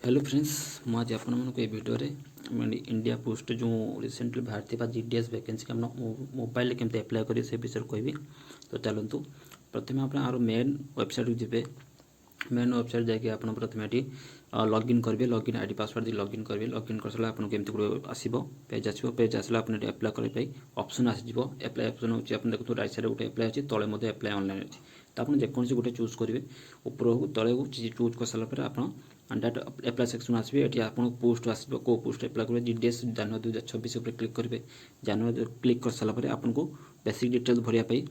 Hello friends मुझे आपण मानक ये वीडियो रे इंडिया पोस्ट जो रिसेंटली बाहर जीडीएस वैकेंसी के मोबाइल केमती अप्लाई करें से विषय कहबी। तो चलतु प्रथम आप मेन वेबसाइट जी मेन वेबसाइट जाकि आप प्रथम ये लॉगिन करेंगे लॉगिन आईडी पासवर्ड दी लॉगिन करेंगे लॉगिन कर सारा आपको केमती गुड आसो पेज आसला आप अप्लाई करने ऑप्शन आसो अप्लाई ऑप्शन होची आप देखो राइट साइड गोटे अप्लाई अच्छी तले मध्य अप्लाई ऑनलाइन अच्छी तो आप जेकोसी गोटे चूज करेंगे ऊपर को तले को चूज कर सारापर आप डाटा अप्लाई सेक्शन आसवे ये आपको पोस्ट आसो कौ पोस्ट अप्लाई करेंगे जीडीएस जनवरी 2026 क्लिक करेंगे जनवरी क्लिक कर सारापर आपको बेसिक डिटेल्स भरवाई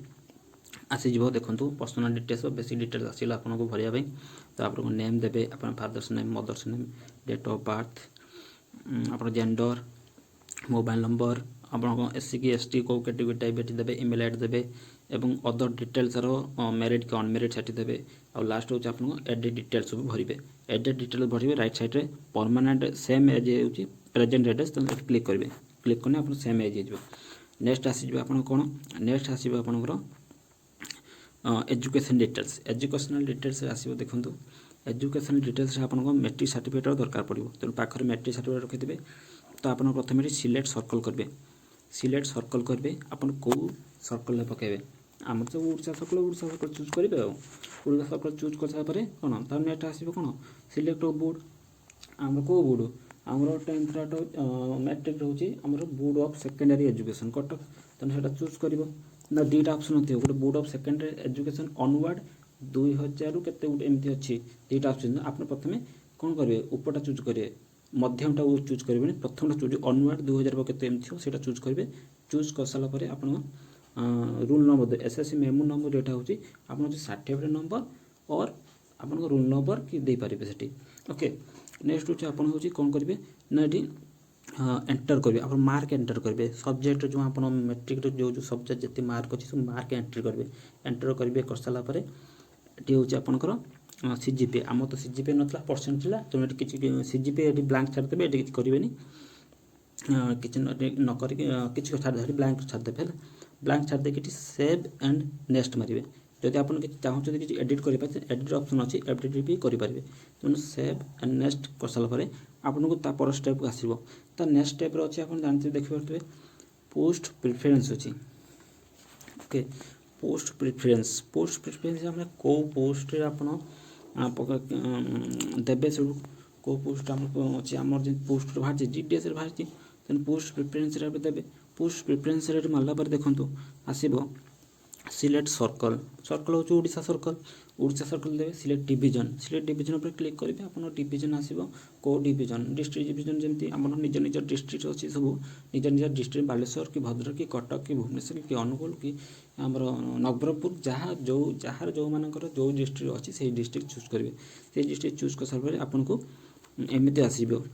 आसीज देखो पर्सनल डिटेल्स बेसिक डिटेल्स आसला आपको भरवाई तो आप नेम देवे आप father's name mother's name date of birth आप जेंडर मोबाइल नंबर आप एससी की एसटी को कैटेगरी टाइप ये देवे इमेल आईडी देवे एवं अदर डिटेल्स मेरिट कि अनमेरिट साइट देवे और लास्ट हूँ आपको एडेड डिटेल्स सब भरवे एडेड डिटेल्स भरवे राइट साइड में परमानेंट सेम एज हो प्रेजेंट एड्रेस तो क्लिक करेंगे क्लिक करने आप सेम एज हो नेक्स्ट आसीज आप कौन नेक्स्ट आसो आपंकर एजुकेशन डिटेल्स एजुकेशनल डिटेल्स आसो देखो एजुकेशनल डिटेल्स आपको मैट्रिक सर्टिफिकेट दरकार पड़ो तेणु पाखे मैट्रिक सर्टिफिकेट रखिथे तो आप प्रथम सिलेक्ट सर्कल करेंगे सिलेक्ट सर्कल करेंगे आप कौ सर्कल पकेबे आम तो ओडिशा सर्कल चूज करेंगे ओडिशा सर्कल चूज कर सारापर कौन तार नेक्स्ट आसो कौन सिलेक्ट बोर्ड आम कौ बोर्ड आमर 10th मैट्रिक रोचे आमर board of secondary education Cuttack तेना चूज कर ना दुईटा ऑप्शन थी गोटे board of secondary education onward 2000 केते गोटे एमती अच्छी दुईटा ऑप्शन आप प्रथम कौन करेंगे ऊपरटा चूज करेंगे मध्यमटा चूज करेंगे प्रथमटा चूज ऑनवर्ड 2000 केते एमती से चूज करेंगे चूज कर सारापर आप rule number SSC memo number यहाँ हूँ आप सर्टिफिकेट नंबर और आप रूल नंबर कि दे पारे से ओके नेक्स्ट हूँ आप कौन करेंगे ना ये एंटर करेंगे आप मार्क एंटर करेंगे सब्जेक्ट जो आप मैट्रिक जो सब्जेक्ट जिते मार्क अच्छी सब मार्क एंट्री करेंगे एंटर करेंगे कर सारापर ये हूँ आपंकर सीजीपी आम तो सीजीपी नाला परसेंट था तेणु किसी सीजीपी ये ब्लांक छाड़देवे ये किसी करेंगे किसी नक किसी छाड़दे ब्लांक छाड़देवे है ब्लांक छाड़दे कि सेव एंड नेक्स्ट मारे जदि आप चाहते कि एडिट करेंगे एडिट ऑप्शन अच्छी एडिट भी करेंगे तेणु सेव एंड नेक्स्ट कर सारापर आपको पर स्टेप आसो तो नेक्स्ट स्टेप अच्छे आप जानते देखिए पोस्ट प्रिफरेन्स अच्छी ओके पोस्ट प्रिफरेन्स आम कौ पोस्ट देवे सब कौ पोस्ट अच्छे आम पोस्ट बाहर जीडीएस बाहर तेनाली पोस्ट प्रिफरेन्स देवे पोस्ट प्रिफरेन्स मारला देखो आसो सिलेक्ट सर्कल सर्कल हूँ ओडिशा सर्कल देवे सिलेक्ट डिवीजन पर क्लिक करेंगे आप डिवीजन आसो कौ डिवीजन डिस्ट्रिक्ट डिवीजन जमी आम निज निज डिस्ट्रिक्ट अच्छी सब निज निज डिस्ट्रिक्ट बालेश्वर कि भद्रक कि कटक कि भुवनेश्वर कि अनुगुल कि आमर नवरंगपुर जहाँ जो मानकर जो डिस्ट्रिक्ट अच्छी से डिस्ट्रिक्ट चूज करेंगे से डिस्ट्रिक्ट चूज कर सारा आपको एमती आसो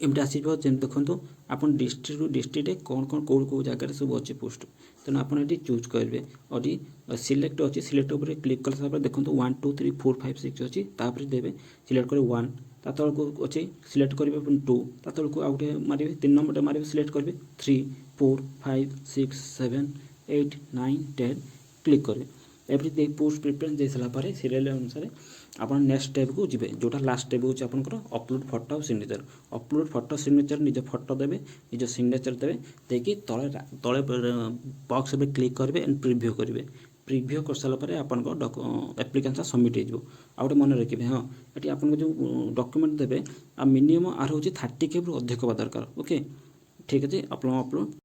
एमती आसो जमी देखो आप डिस्ट्रिक्ट डिस्ट्रिक्ट कौन कौन कौ जगह सब अच्छे पोस्ट तेणु आप चूज करेंगे और सिलेक्ट अच्छी सिलेक्ट उपर क्लिक कर सारा देखो 1 2 3 4 5 6 अच्छी तापर देवे सिलेक्ट करेंगे 1 ता तलू अच्छे सिलेक्ट करेंगे 2 ता तलू आउ गए मारे 3 नंबर मारे सिलेक्ट करेंगे 3 4 5 6 7 8 9 10 क्लिक करेंगे एवरी पोस्ट प्रिफरेन्स दे सारापर सीरियल अनुसार आप नेक्स्ट स्टेप को जी जोटा लास्ट स्टेप हूँ आपंकर अपलोड फोटो और सिग्नेचर अपलोड फोटो सिग्नेचर निज फोटो देवे निज सिग्नेचर देवे देखिए तले तले बॉक्स में क्लिक करेंगे एंड प्रिव्यू करेंगे प्रिव्यू कर सारापर आपन एप्लिकेशन सबमिट हो गोटे मन रखिए हाँ ये आपको जो डॉक्यूमेंट देवे मिनिमम आर हूँ 30K अधिक हवा दरकार ओके ठीक अच्छे अपलोड